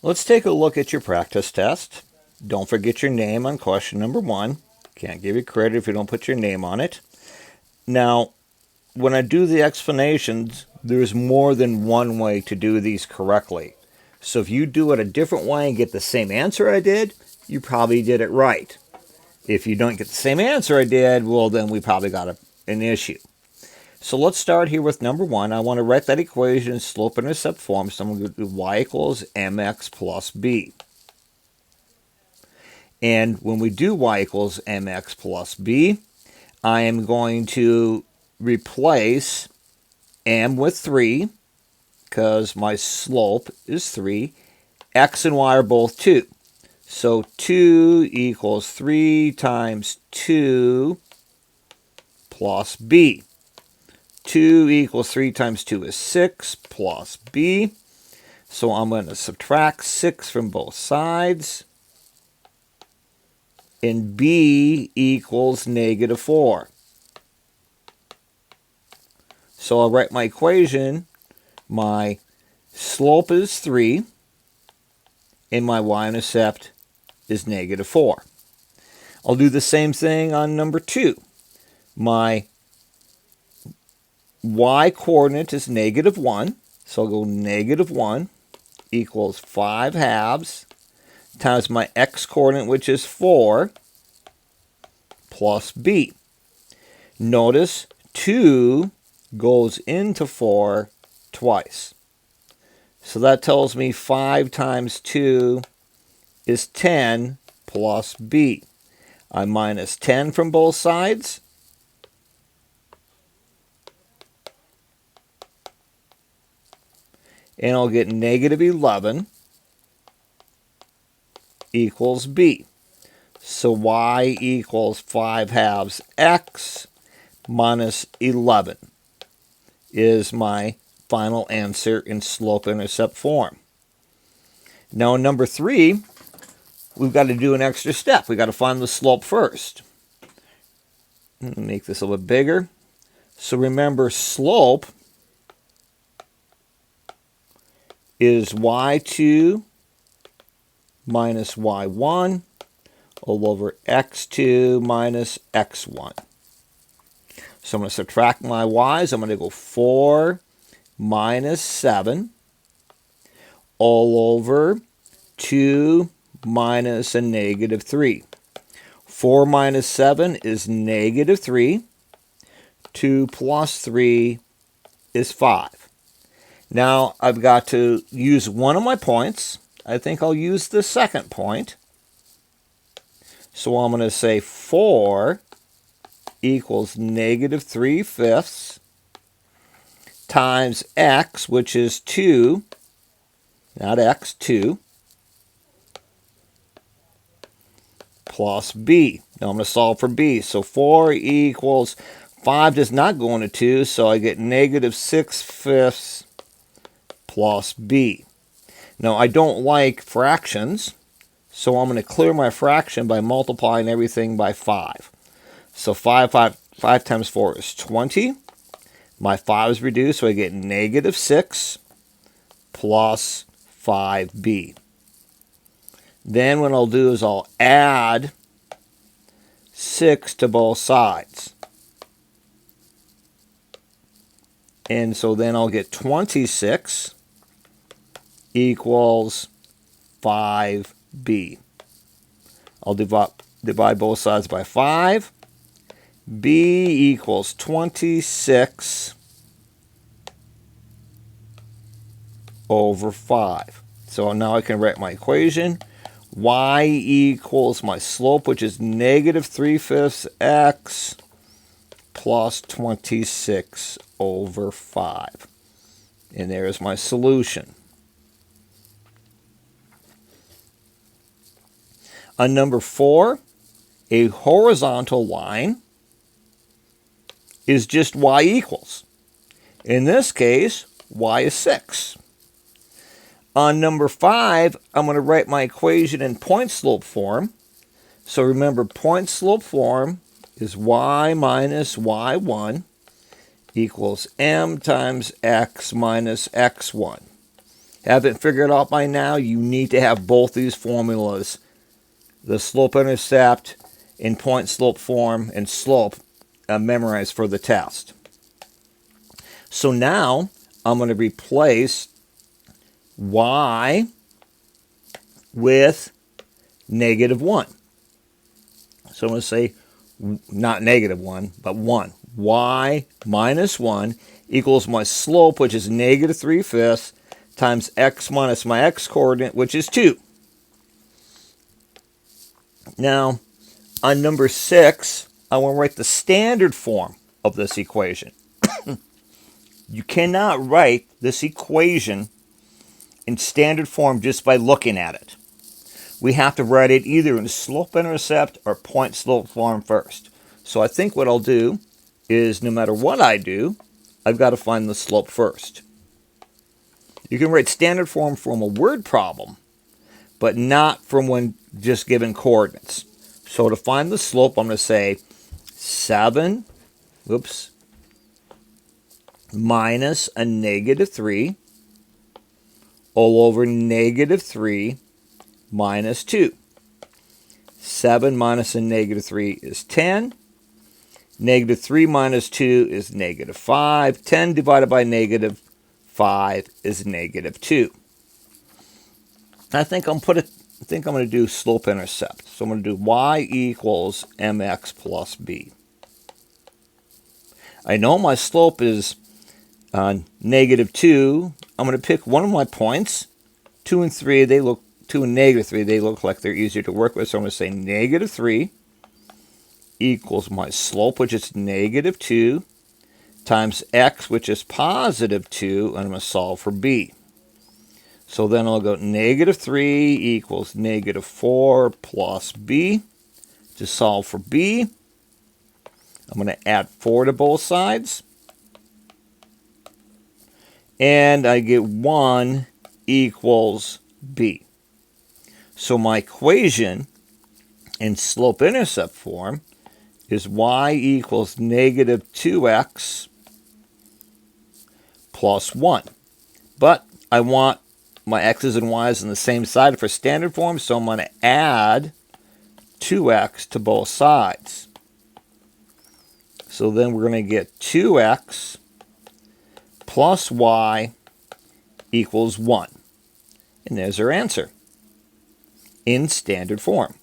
Let's take a look at your practice test. Don't forget your name on question number 1. Can't give you credit if you don't put your name on it. Now, when I do the explanations, there's more than one way to do these correctly. So if you do it a different way and get the same answer I did, you probably did it right. If you don't get the same answer I did, well, then we probably got an issue. So let's start here with number 1. I want to write that equation in slope-intercept form, so I'm going to do y equals mx plus b. And when we do y equals mx plus b, I am going to replace m with 3, because my slope is 3. X and y are both 2. So 2 equals 3 times 2 plus b. 2 equals 3 times 2 is 6 plus b. So I'm going to subtract 6 from both sides. And b equals negative 4. So I'll write my equation. My slope is 3. And my y-intercept is negative 4. I'll do the same thing on number 2. My y-coordinate is negative 1. So I'll go negative 1 equals 5 halves times my x-coordinate, which is 4, plus b. Notice 2 goes into 4 twice. So that tells me 5 times 2 is 10 plus b. I minus 10 from both sides. And I'll get negative 11 equals b. So y equals 5 halves x minus 11 is my final answer in slope-intercept form. Now in number 3, we've got to do an extra step. We've got to find the slope first. Let me make this a little bit bigger. So remember, slope is y2 minus y1 all over x2 minus x1. So I'm going to subtract my y's. I'm going to go 4 minus 7 all over 2 minus a negative 3. 4 minus 7 is negative 3. 2 plus 3 is 5. Now I've got to use one of my points. I think I'll use the second point. So I'm going to say 4 equals negative 3/5 times x, which is 2, not x, 2, plus b. Now I'm going to solve for b. So 4 equals, 5 does not go into 2, so I get negative 6/5 plus b. Now I don't like fractions, so I'm going to clear my fraction by multiplying everything by 5. So 5 times 4 is 20. My 5 is reduced, so I get negative 6 plus 5b. Then what I'll do is I'll add 6 to both sides. And so then I'll get 26 equals 5b. I'll divide both sides by 5. b equals 26 over 5. So now I can write my equation. Y equals my slope, which is negative 3/5 x plus 26 over 5. And there's my solution. On number 4, a horizontal line is just y equals. In this case, y is 6. On number 5, I'm going to write my equation in point-slope form. So remember, point-slope form is y minus y1 equals m times x minus x1. haven't figured out by now, you need to have both these formulas, the slope-intercept in point-slope form and slope, memorized for the test. So now I'm going to replace y with -1. So I'm going to say, not -1, but 1. Y minus 1 equals my slope, which is -3/5, times x minus my x coordinate, which is 2. Now, on number 6, I want to write the standard form of this equation. You cannot write this equation in standard form just by looking at it. We have to write it either in slope-intercept or point-slope form first. So I think what I'll do is, no matter what I do, I've got to find the slope first. You can write standard form from a word problem, but not from when just given coordinates. So to find the slope, I'm going to say 7, minus a -3 all over -3 minus 2. 7 minus a -3 is 10. -3 minus 2 is -5. 10 divided by -5 is -2. I think I'm going to do slope-intercept. So I'm going to do y equals mx plus b. I know my slope is -2. I'm going to pick one of my points. 2 and 3, 2 and -3, they look like they're easier to work with. So I'm going to say -3 equals my slope, which is -2, times x, which is +2, and I'm going to solve for b. So then I'll go -3 equals -4 plus b. To solve for b, I'm going to add 4 to both sides. And I get 1 equals b. So my equation in slope-intercept form is y equals -2x plus 1. But I want my x's and y's on the same side for standard form, so I'm going to add 2x to both sides. So then we're going to get 2x plus y equals 1. And there's our answer in standard form.